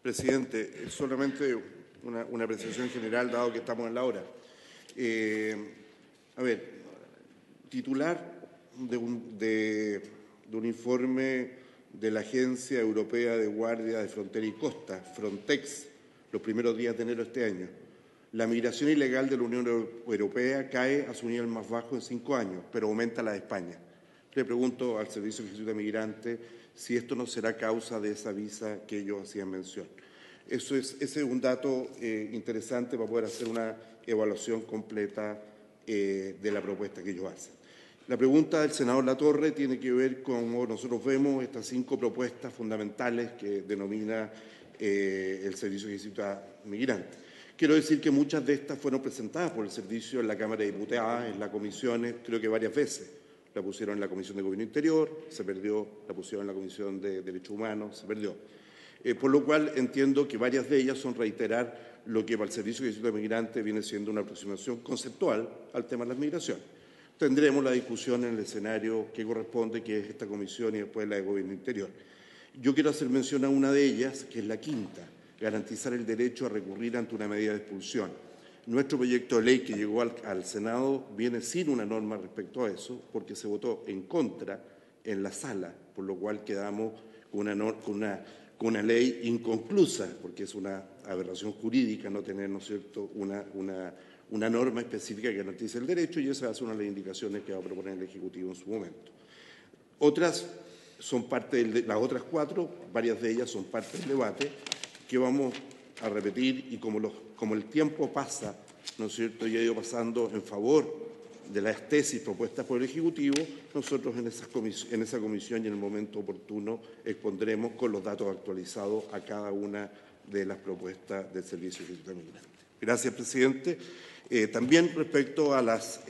Presidente, solamente una apreciación general, dado que estamos en la hora. Titular de un informe de la Agencia Europea de Guardia de Frontera y Costa, Frontex, los primeros días de enero de este año. La migración ilegal de la Unión Europea cae a su nivel más bajo en 5 años, pero aumenta la de España. Le pregunto al Servicio de Gestión de Migrantes si esto no será causa de esa visa que ellos hacían mención. Ese es un dato interesante para poder hacer una evaluación completa de la propuesta que ellos hacen. La pregunta del senador Latorre tiene que ver con cómo nosotros vemos estas 5 propuestas fundamentales que denomina el Servicio de Gestión de Migrantes. Quiero decir que muchas de estas fueron presentadas por el Servicio en la Cámara de Diputados, en las comisiones, creo que varias veces. La pusieron en la Comisión de Gobierno Interior, se perdió, la pusieron en la Comisión de Derechos Humanos, se perdió. Por lo cual entiendo que varias de ellas son reiterar lo que para el Servicio de Gestión de Migrantes viene siendo una aproximación conceptual al tema de las migraciones. Tendremos la discusión en el escenario que corresponde, que es esta comisión y después la de Gobierno Interior. Yo quiero hacer mención a una de ellas, que es la quinta, garantizar el derecho a recurrir ante una medida de expulsión. Nuestro proyecto de ley que llegó al Senado viene sin una norma respecto a eso, porque se votó en contra en la sala, por lo cual quedamos con una ley inconclusa, porque es una aberración jurídica no tener, ¿no es cierto?, una norma específica que garantice el derecho, y esa va a ser una de las indicaciones que va a proponer el Ejecutivo en su momento. Otras son parte las otras 4, varias de ellas son parte del debate, que vamos a repetir, y como el tiempo pasa, ¿no es cierto?, y ha ido pasando en favor de las tesis propuestas por el Ejecutivo, nosotros en esa comisión y en el momento oportuno expondremos con los datos actualizados a cada una de las propuestas del Servicio de Gestión de Migrantes. Gracias, presidente. También respecto a las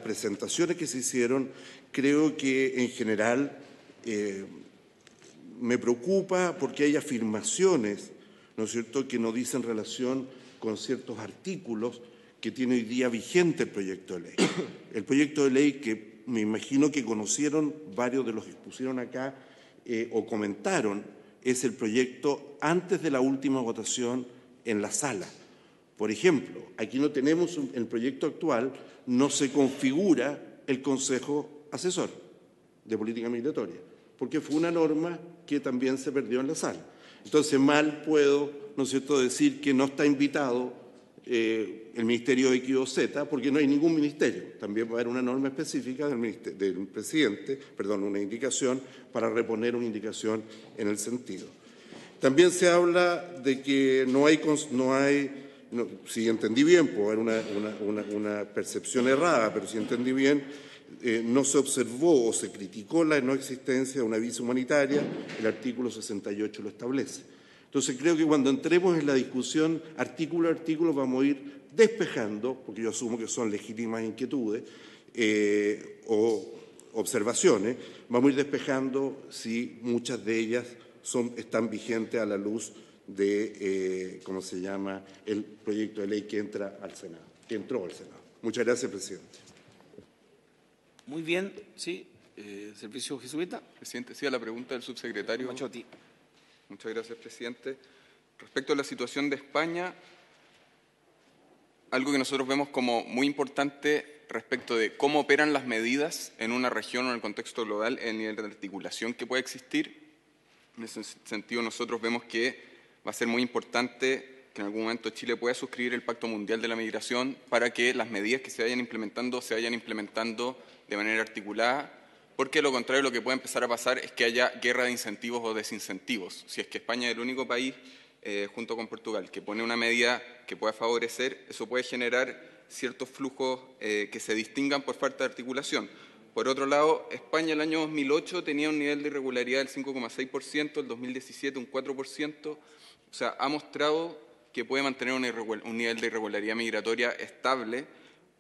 presentaciones que se hicieron, creo que en general me preocupa porque hay afirmaciones, ¿no es cierto?, que no dicen relación con ciertos artículos que tiene hoy día vigente el proyecto de ley. El proyecto de ley que me imagino que conocieron varios de los que pusieron acá o comentaron, es el proyecto antes de la última votación en la sala. Por ejemplo, aquí no tenemos, en el proyecto actual, no se configura el Consejo Asesor de Política Migratoria, porque fue una norma que también se perdió en la sala. Entonces, mal puedo, ¿no es cierto?, decir que no está invitado el Ministerio X o Z, porque no hay ningún ministerio. También va a haber una norma específica del presidente, una indicación para reponer una indicación en el sentido. También se habla de que si entendí bien, puede haber una percepción errada, pero si entendí bien, no se observó o se criticó la no existencia de una visa humanitaria, el artículo 68 lo establece. Entonces, creo que cuando entremos en la discusión artículo a artículo vamos a ir despejando, porque yo asumo que son legítimas inquietudes o observaciones, vamos a ir despejando si muchas de ellas están vigentes a la luz de, el proyecto de ley que entró al Senado. Muchas gracias, presidente. Muy bien, sí. Servicio Jesuita. Presidente, sí, a la pregunta del subsecretario. Machotti. Muchas gracias, presidente. Respecto a la situación de España, algo que nosotros vemos como muy importante respecto de cómo operan las medidas en una región o en el contexto global, el nivel de articulación que puede existir. En ese sentido, nosotros vemos que va a ser muy importante que en algún momento Chile pueda suscribir el Pacto Mundial de la Migración para que las medidas que se vayan implementando de manera articulada, porque de lo contrario lo que puede empezar a pasar es que haya guerra de incentivos o desincentivos. Si es que España es el único país, junto con Portugal, que pone una medida que pueda favorecer, eso puede generar ciertos flujos que se distingan por falta de articulación. Por otro lado, España el año 2008 tenía un nivel de irregularidad del 5,6%, el 2017 un 4%, o sea, ha mostrado que puede mantener un nivel de irregularidad migratoria estable.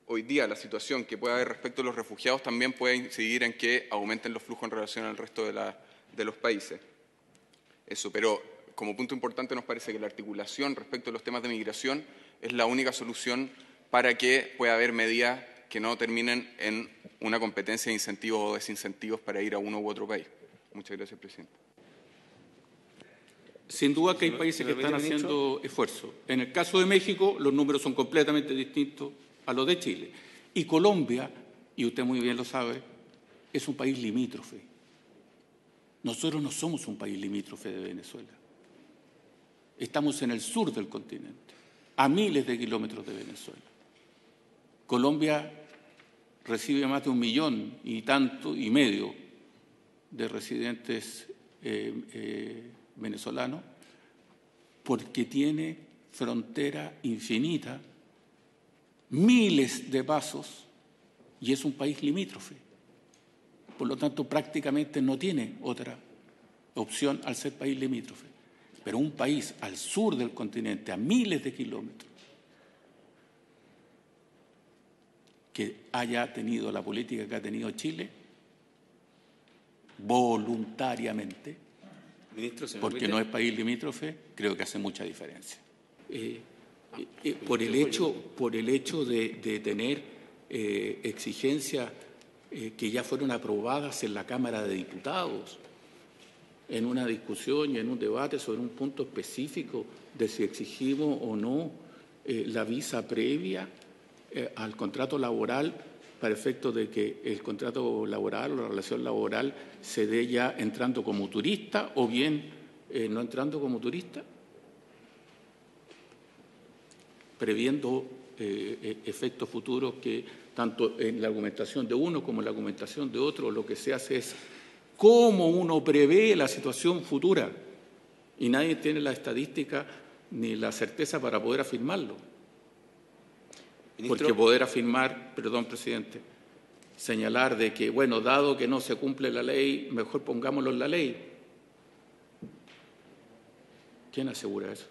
Hoy día la situación que puede haber respecto a los refugiados también puede incidir en que aumenten los flujos en relación al resto de los países. Eso, pero como punto importante nos parece que la articulación respecto a los temas de migración es la única solución para que pueda haber medidas que no terminen en una competencia de incentivos o desincentivos para ir a uno u otro país. Muchas gracias, presidente. Sin duda que hay países que están haciendo esfuerzos. En el caso de México, los números son completamente distintos a los de Chile. Y Colombia, y usted muy bien lo sabe, es un país limítrofe. Nosotros no somos un país limítrofe de Venezuela. Estamos en el sur del continente, a miles de kilómetros de Venezuela. Colombia recibe más de 1,5 millones de residentes venezolanos, porque tiene frontera infinita, miles de pasos, y es un país limítrofe. Por lo tanto, prácticamente no tiene otra opción al ser país limítrofe. Pero un país al sur del continente, a miles de kilómetros, que haya tenido la política que ha tenido Chile, voluntariamente, porque no es país limítrofe, creo que hace mucha diferencia. Por el hecho de tener exigencias que ya fueron aprobadas en la Cámara de Diputados, en una discusión y en un debate sobre un punto específico de si exigimos o no la visa previa al contrato laboral, para efectos de que el contrato laboral o la relación laboral se dé ya entrando como turista o bien no entrando como turista, previendo efectos futuros que tanto en la argumentación de uno como en la argumentación de otro lo que se hace es cómo uno prevé la situación futura, y nadie tiene la estadística ni la certeza para poder afirmarlo. Porque poder afirmar, perdón, presidente, señalar de que, bueno, dado que no se cumple la ley, mejor pongámoslo en la ley. ¿Quién asegura eso?